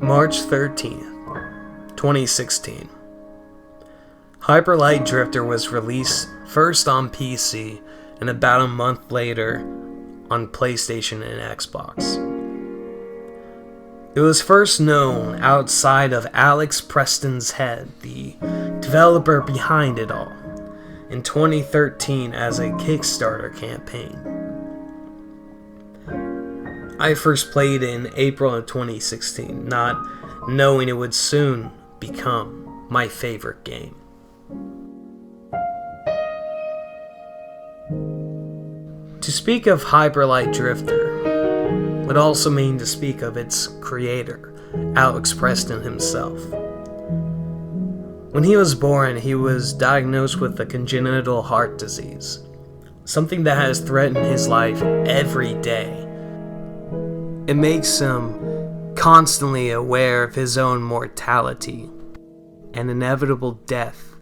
March 13th, 2016. Hyper Light Drifter was released first on PC and about a month later on PlayStation and Xbox. It was first known outside of Alx Preston's head, the developer behind it all, in 2013 as a Kickstarter campaign. I first played in April of 2016, not knowing it would soon become my favorite game. To speak of Hyper Light Drifter would also mean to speak of its creator, Alx Preston himself. When he was born, he was diagnosed with a congenital heart disease, something that has threatened his life every day. It makes him constantly aware of his own mortality and inevitable death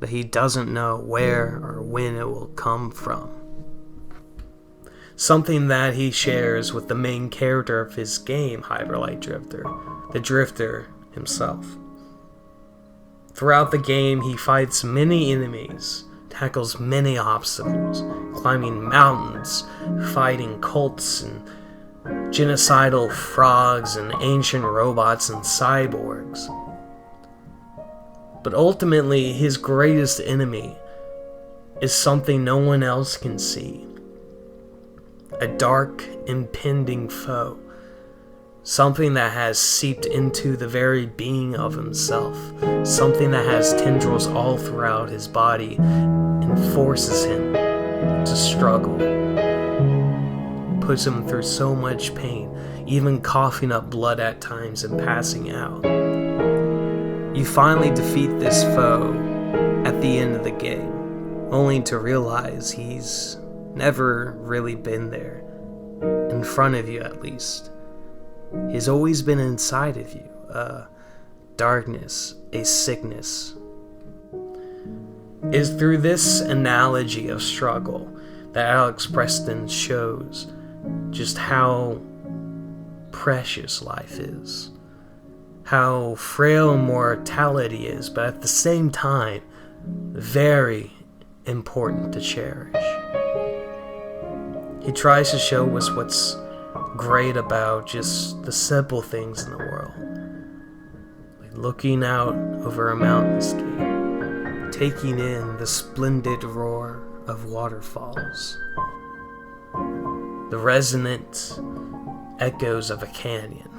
that he doesn't know where or when it will come from. Something that he shares with the main character of his game, Hyper Light Drifter, the Drifter himself. Throughout the game, he fights many enemies, tackles many obstacles, climbing mountains, fighting cults and genocidal frogs and ancient robots and cyborgs. But ultimately, his greatest enemy is something no one else can see. A dark, impending foe. Something that has seeped into the very being of himself. Something that has tendrils all throughout his body and forces him to struggle. Puts him through so much pain, even coughing up blood at times and passing out. You finally defeat this foe at the end of the game, only to realize he's never really been there, in front of you at least. He's always been inside of you, a darkness, a sickness. It is through this analogy of struggle that Alx Preston shows just how precious life is, how frail mortality is, but at the same time, very important to cherish. He tries to show us what's great about just the simple things in the world, like looking out over a mountainscape, taking in the splendid roar of waterfalls, the resonant echoes of a canyon,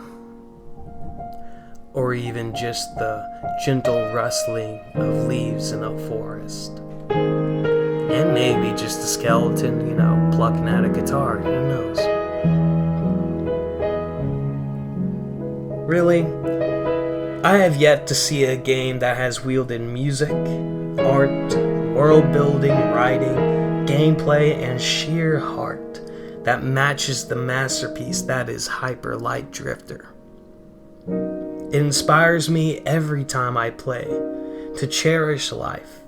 or even just the gentle rustling of leaves in a forest. And maybe just a skeleton, plucking at a guitar, who knows. Really, I have yet to see a game that has wielded music, art, world building, writing, gameplay, and sheer heart that matches the masterpiece that is Hyper Light Drifter. It inspires me every time I play to cherish life,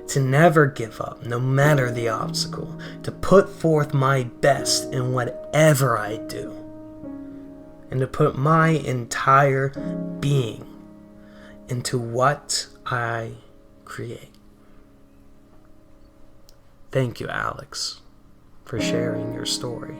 to never give up no matter the obstacle, to put forth my best in whatever I do, and to put my entire being into what I create. Thank you, Alx, for sharing your story.